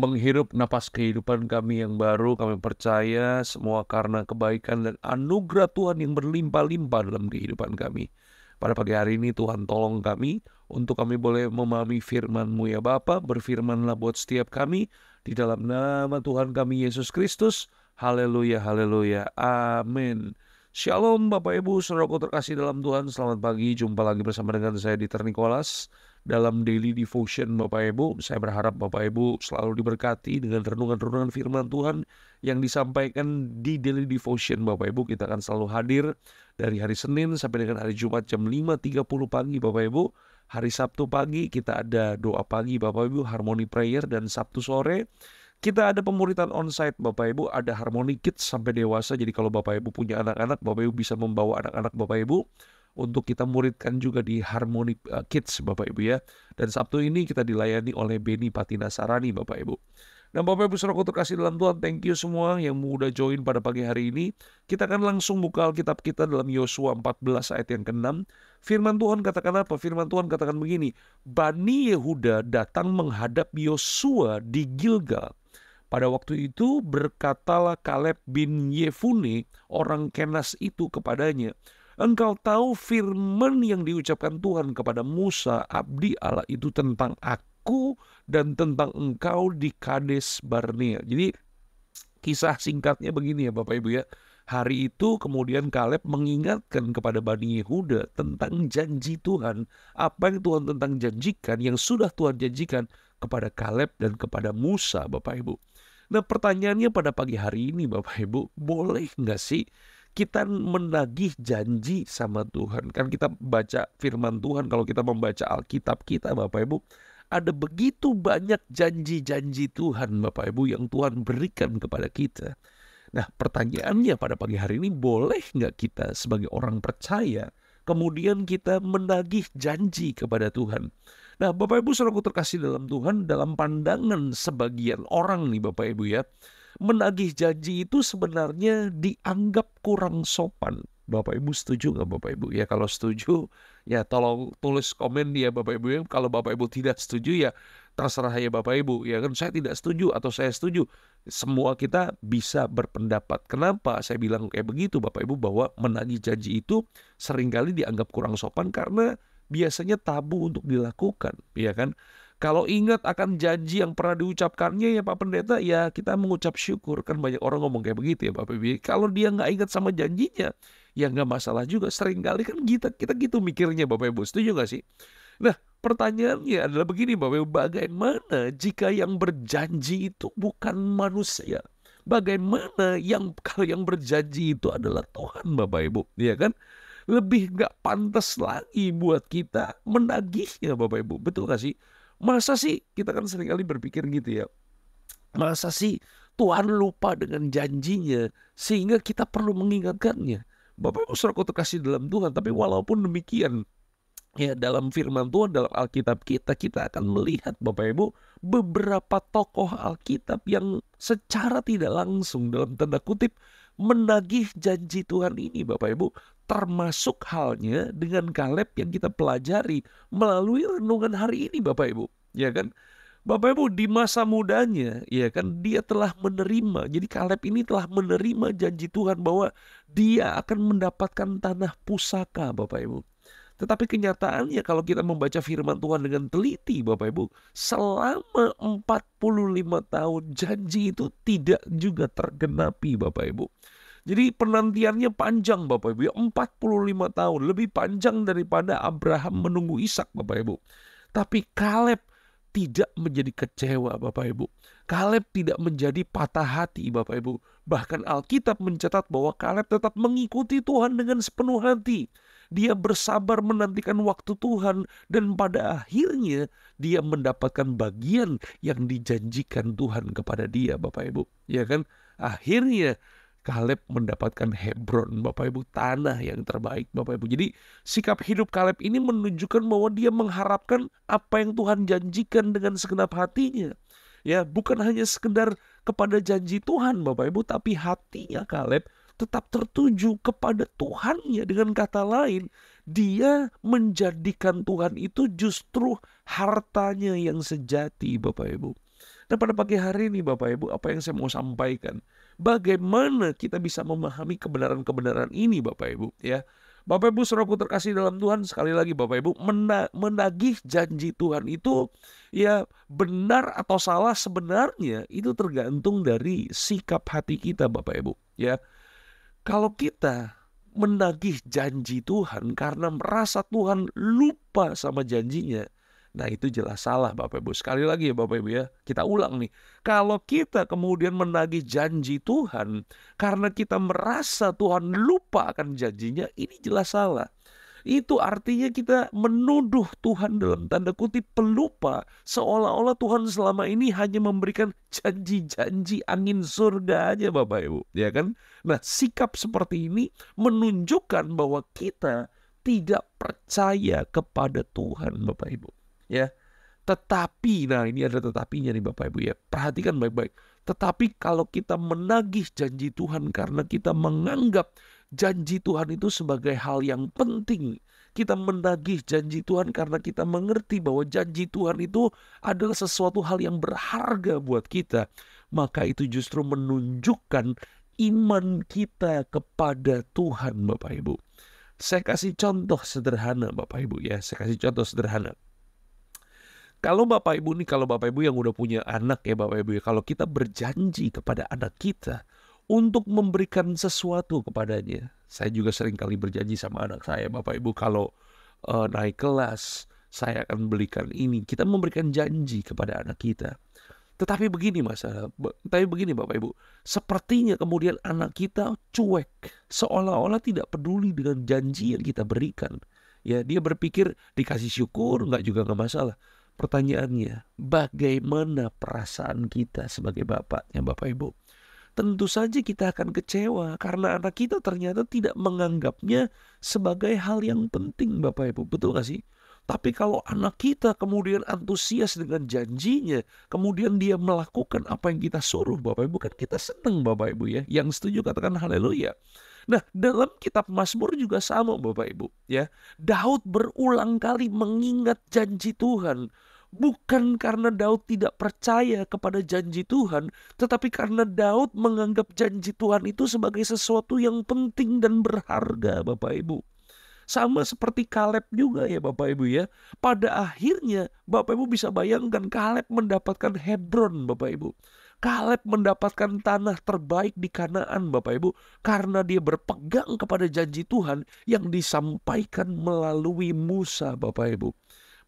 menghirup napas kehidupan kami yang baru. Kami percaya semua karena kebaikan dan anugerah Tuhan yang berlimpah-limpah dalam kehidupan kami. Pada pagi hari ini Tuhan tolong kami untuk kami boleh memahami firman-Mu ya Bapa. Berfirmanlah buat setiap kami di dalam nama Tuhan kami Yesus Kristus. Haleluya, haleluya, amin. Shalom Bapak Ibu, saudaraku terkasih dalam Tuhan. Selamat pagi, jumpa lagi bersama dengan saya Dieter Nicholas dalam Daily Devotion Bapak Ibu. Saya berharap Bapak Ibu selalu diberkati dengan renungan-renungan firman Tuhan yang disampaikan di Daily Devotion Bapak Ibu. Kita akan selalu hadir dari hari Senin sampai dengan hari Jumat jam 5.30 pagi Bapak Ibu. Hari Sabtu pagi kita ada doa pagi Bapak Ibu, Harmony Prayer, dan Sabtu sore kita ada pemuritan onsite Bapak Ibu, ada Harmony Kids sampai dewasa. Jadi kalau Bapak Ibu punya anak-anak, Bapak Ibu bisa membawa anak-anak Bapak Ibu untuk kita muridkan juga di Harmony Kids Bapak Ibu ya. Dan Sabtu ini kita dilayani oleh Beni Patina Sarani Bapak Ibu. Nah Bapak Ibu saudaraku terkasih dalam Tuhan, thank you semua yang udah join pada pagi hari ini. Kita akan langsung buka Alkitab kita dalam Yosua 14 ayat yang ke-6. Firman Tuhan katakan apa? Firman Tuhan katakan begini, Bani Yehuda datang menghadap Yosua di Gilgal. Pada waktu itu berkatalah Kaleb bin Yefune orang Kenas itu kepadanya, engkau tahu firman yang diucapkan Tuhan kepada Musa abdi Allah itu tentang aku dan tentang engkau di Kades Barnea. Jadi kisah singkatnya begini ya Bapak Ibu ya. Hari itu kemudian Kaleb mengingatkan kepada Bani Yehuda tentang janji Tuhan. Apa yang Tuhan tentang janjikan, yang sudah Tuhan janjikan kepada Kaleb dan kepada Musa Bapak Ibu. Nah pertanyaannya pada pagi hari ini Bapak Ibu, boleh nggak sih kita menagih janji sama Tuhan? Kan kita baca firman Tuhan, kalau kita membaca Alkitab kita Bapak Ibu, ada begitu banyak janji-janji Tuhan Bapak Ibu yang Tuhan berikan kepada kita. Nah pertanyaannya pada pagi hari ini, boleh nggak kita sebagai orang percaya kemudian kita menagih janji kepada Tuhan? Nah Bapak Ibu saudaraku terkasih dalam Tuhan, dalam pandangan sebagian orang nih Bapak Ibu ya, menagih janji itu sebenarnya dianggap kurang sopan. Bapak Ibu setuju nggak Bapak Ibu? Ya kalau setuju ya tolong tulis komen ya Bapak Ibu ya. Kalau Bapak Ibu tidak setuju ya terserah ya Bapak Ibu. Ya kan saya tidak setuju atau saya setuju. Semua kita bisa berpendapat. Kenapa saya bilang kayak begitu Bapak Ibu, bahwa menagih janji itu seringkali dianggap kurang sopan karena biasanya tabu untuk dilakukan, ya kan? Kalau ingat akan janji yang pernah diucapkannya ya Pak Pendeta, ya kita mengucap syukur. Kan banyak orang ngomong kayak begitu ya Bapak Ibu. Kalau dia nggak ingat sama janjinya, ya nggak masalah juga. Seringkali kan kita gitu mikirnya Bapak Ibu. Setuju nggak sih? Nah pertanyaannya adalah begini Bapak Ibu, bagaimana jika yang berjanji itu bukan manusia? Bagaimana kalau yang berjanji itu adalah Tuhan Bapak Ibu, ya kan? Lebih gak pantas lagi buat kita menagihnya Bapak Ibu. Betul gak sih? Masa sih, kita kan seringkali berpikir gitu ya, masa sih Tuhan lupa dengan janjinya sehingga kita perlu mengingatkannya? Bapak Ibu saudaraku terkasih dalam Tuhan, tapi walaupun demikian, ya dalam firman Tuhan, dalam Alkitab kita akan melihat Bapak Ibu beberapa tokoh Alkitab yang secara tidak langsung dalam tanda kutip menagih janji Tuhan ini Bapak Ibu. Termasuk halnya dengan Kaleb yang kita pelajari melalui renungan hari ini Bapak Ibu. Ya kan? Bapak Ibu di masa mudanya ya kan dia telah menerima. Jadi Kaleb ini telah menerima janji Tuhan bahwa dia akan mendapatkan tanah pusaka Bapak Ibu. Tetapi kenyataannya kalau kita membaca firman Tuhan dengan teliti Bapak Ibu, selama 45 tahun janji itu tidak juga tergenapi Bapak Ibu. Jadi penantiannya panjang Bapak Ibu, 45 tahun, lebih panjang daripada Abraham menunggu Ishak Bapak Ibu. Tapi Kaleb tidak menjadi kecewa Bapak Ibu. Kaleb tidak menjadi patah hati Bapak Ibu. Bahkan Alkitab mencatat bahwa Kaleb tetap mengikuti Tuhan dengan sepenuh hati. Dia bersabar menantikan waktu Tuhan dan pada akhirnya dia mendapatkan bagian yang dijanjikan Tuhan kepada dia Bapak Ibu. Ya kan? Akhirnya Kaleb mendapatkan Hebron Bapak Ibu, tanah yang terbaik Bapak Ibu. Jadi sikap hidup Kaleb ini menunjukkan bahwa dia mengharapkan apa yang Tuhan janjikan dengan segenap hatinya. Ya, bukan hanya sekedar kepada janji Tuhan Bapak Ibu, tapi hatinya Kaleb tetap tertuju kepada Tuhannya. Dengan kata lain, dia menjadikan Tuhan itu justru hartanya yang sejati Bapak Ibu. Dan pada pagi hari ini Bapak Ibu, apa yang saya mau sampaikan, bagaimana kita bisa memahami kebenaran-kebenaran ini Bapak Ibu ya. Bapak Ibu saudaraku terkasih dalam Tuhan, sekali lagi Bapak Ibu, menagih janji Tuhan itu ya benar atau salah sebenarnya itu tergantung dari sikap hati kita Bapak Ibu ya. Kalau kita menagih janji Tuhan karena merasa Tuhan lupa sama janjinya, nah itu jelas salah Bapak Ibu. Sekali lagi ya Bapak Ibu ya, kita ulang nih. Kalau kita kemudian menagih janji Tuhan karena kita merasa Tuhan lupa akan janjinya, ini jelas salah. Itu artinya kita menuduh Tuhan dalam tanda kutip pelupa, seolah-olah Tuhan selama ini hanya memberikan janji-janji angin surga aja Bapak Ibu, ya kan? Nah, sikap seperti ini menunjukkan bahwa kita tidak percaya kepada Tuhan Bapak Ibu, ya. Tetapi, nah ini ada tetapinya nih Bapak Ibu ya. Perhatikan baik-baik. Tetapi kalau kita menagih janji Tuhan karena kita menganggap janji Tuhan itu sebagai hal yang penting. Kita menagih janji Tuhan karena kita mengerti bahwa janji Tuhan itu adalah sesuatu hal yang berharga buat kita. Maka itu justru menunjukkan iman kita kepada Tuhan Bapak Ibu. Saya kasih contoh sederhana Bapak Ibu ya. Saya kasih contoh sederhana. Kalau Bapak Ibu yang udah punya anak ya Bapak Ibu ya, kalau kita berjanji kepada anak kita untuk memberikan sesuatu kepadanya. Saya juga sering kali berjanji sama anak saya Bapak Ibu, kalau naik kelas saya akan belikan ini. Kita memberikan janji kepada anak kita. Tetapi begini Bapak Ibu, sepertinya kemudian anak kita cuek, seolah-olah tidak peduli dengan janji yang kita berikan. Ya, dia berpikir dikasih syukur nggak masalah. Pertanyaannya, bagaimana perasaan kita sebagai bapaknya Bapak Ibu? Tentu saja kita akan kecewa karena anak kita ternyata tidak menganggapnya sebagai hal yang penting Bapak Ibu. Betul gak sih? Tapi kalau anak kita kemudian antusias dengan janjinya, kemudian dia melakukan apa yang kita suruh Bapak Ibu, kan kita senang Bapak Ibu ya. Yang setuju katakan haleluya. Nah, dalam kitab Mazmur juga sama Bapak Ibu ya. Daud berulang kali mengingat janji Tuhan. Bukan karena Daud tidak percaya kepada janji Tuhan, tetapi karena Daud menganggap janji Tuhan itu sebagai sesuatu yang penting dan berharga Bapak Ibu. Sama seperti Kaleb juga ya Bapak Ibu ya. Pada akhirnya Bapak Ibu bisa bayangkan Kaleb mendapatkan Hebron Bapak Ibu. Kaleb mendapatkan tanah terbaik di Kanaan Bapak Ibu, karena dia berpegang kepada janji Tuhan yang disampaikan melalui Musa Bapak Ibu.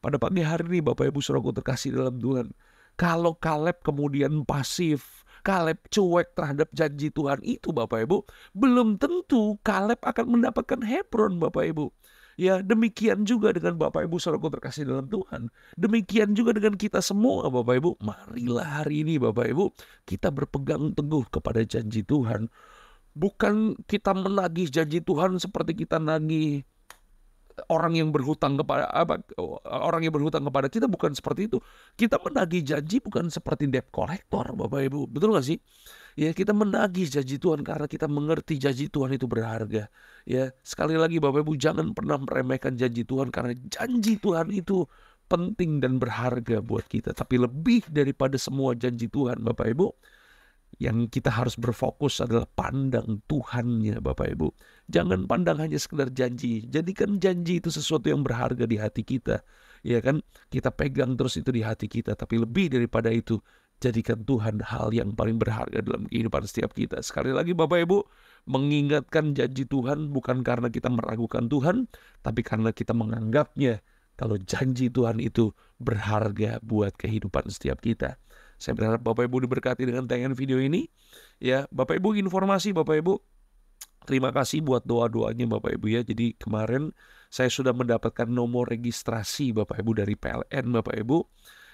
Pada pagi hari ini Bapak Ibu saudaraku terkasih dalam Tuhan, kalau Kaleb kemudian pasif, Kaleb cuek terhadap janji Tuhan itu Bapak Ibu, belum tentu Kaleb akan mendapatkan Hebron Bapak Ibu. Ya, demikian juga dengan Bapak Ibu saudaraku terkasih dalam Tuhan. Demikian juga dengan kita semua Bapak Ibu. Marilah hari ini Bapak Ibu, kita berpegang teguh kepada janji Tuhan. Bukan kita menagih janji Tuhan seperti kita nagih orang yang berhutang kepada kita, bukan seperti itu. Kita menagih janji bukan seperti debt collector Bapak Ibu. Betul gak sih? Ya, kita menagih janji Tuhan karena kita mengerti janji Tuhan itu berharga. Ya, sekali lagi Bapak Ibu, jangan pernah meremehkan janji Tuhan karena janji Tuhan itu penting dan berharga buat kita. Tapi lebih daripada semua janji Tuhan Bapak Ibu, yang kita harus berfokus adalah pandang Tuhannya Bapak Ibu. Jangan pandang hanya sekedar janji. Jadikan janji itu sesuatu yang berharga di hati kita. Ya kan? Kita pegang terus itu di hati kita. Tapi lebih daripada itu, jadikan Tuhan hal yang paling berharga dalam kehidupan setiap kita. Sekali lagi Bapak Ibu, mengingatkan janji Tuhan bukan karena kita meragukan Tuhan, tapi karena kita menganggapnya kalau janji Tuhan itu berharga buat kehidupan setiap kita. Saya berharap Bapak Ibu diberkati dengan tayangan video ini. Ya, Bapak Ibu, informasi Bapak Ibu, terima kasih buat doa-doanya Bapak Ibu ya. Jadi kemarin saya sudah mendapatkan nomor registrasi Bapak Ibu dari PLN Bapak Ibu.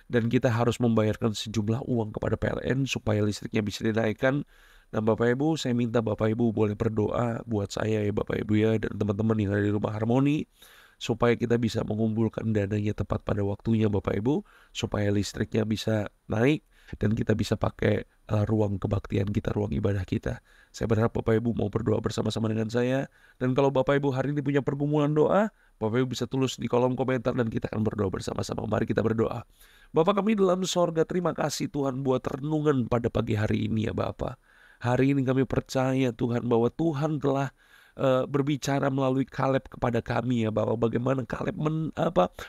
Dan kita harus membayarkan sejumlah uang kepada PLN supaya listriknya bisa dinaikkan. Nah Bapak Ibu, saya minta Bapak Ibu boleh berdoa buat saya ya Bapak Ibu ya, dan teman-teman yang ada di Rumah Harmoni, supaya kita bisa mengumpulkan dananya tepat pada waktunya Bapak Ibu, supaya listriknya bisa naik dan kita bisa pakai ruang kebaktian kita, ruang ibadah kita. Saya berharap Bapak Ibu mau berdoa bersama-sama dengan saya. Dan kalau Bapak Ibu hari ini punya pergumulan doa, Bapak Ibu bisa tulis di kolom komentar dan kita akan berdoa bersama-sama. Mari kita berdoa. Bapa kami dalam sorga, terima kasih Tuhan buat renungan pada pagi hari ini ya Bapa. Hari ini kami percaya Tuhan bahwa Tuhan telah berbicara melalui Kaleb kepada kami ya Bapak. Bagaimana Kaleb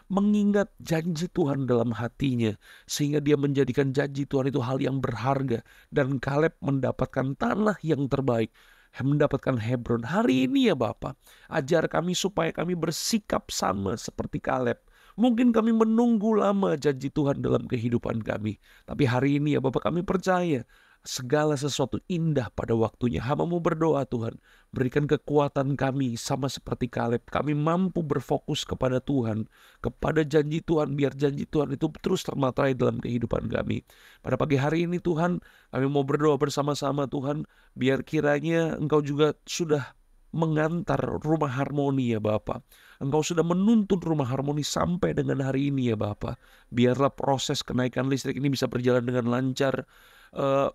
mengingat janji Tuhan dalam hatinya. Sehingga dia menjadikan janji Tuhan itu hal yang berharga. Dan Kaleb mendapatkan tanah yang terbaik. Mendapatkan Hebron. Hari ini ya Bapak, ajar kami supaya kami bersikap sama seperti Kaleb. Mungkin kami menunggu lama janji Tuhan dalam kehidupan kami. Tapi hari ini ya Bapak, kami percaya segala sesuatu indah pada waktunya. Hamba-Mu berdoa Tuhan, berikan kekuatan kami sama seperti Kaleb. Kami mampu berfokus kepada Tuhan, kepada janji Tuhan, biar janji Tuhan itu terus termaterai dalam kehidupan kami. Pada pagi hari ini Tuhan, kami mau berdoa bersama-sama Tuhan, biar kiranya Engkau juga sudah mengantar rumah harmoni ya Bapa. Engkau sudah menuntun rumah harmoni sampai dengan hari ini ya Bapa. Biarlah proses kenaikan listrik ini bisa berjalan dengan lancar.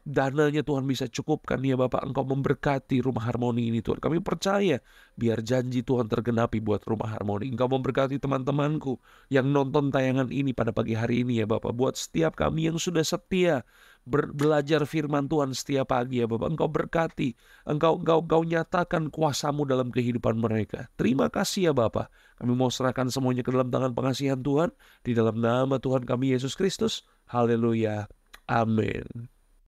Dananya Tuhan bisa cukupkan ya Bapak. Engkau memberkati rumah harmoni ini Tuhan. Kami percaya biar janji Tuhan tergenapi buat rumah harmoni. Engkau memberkati teman-temanku yang nonton tayangan ini pada pagi hari ini ya Bapak. Buat setiap kami yang sudah setia belajar firman Tuhan setiap pagi ya Bapak. Engkau berkati, engkau nyatakan kuasa-Mu dalam kehidupan mereka. Terima kasih ya Bapak. Kami mau serahkan semuanya ke dalam tangan pengasihan Tuhan, di dalam nama Tuhan kami Yesus Kristus. Haleluya. Amin.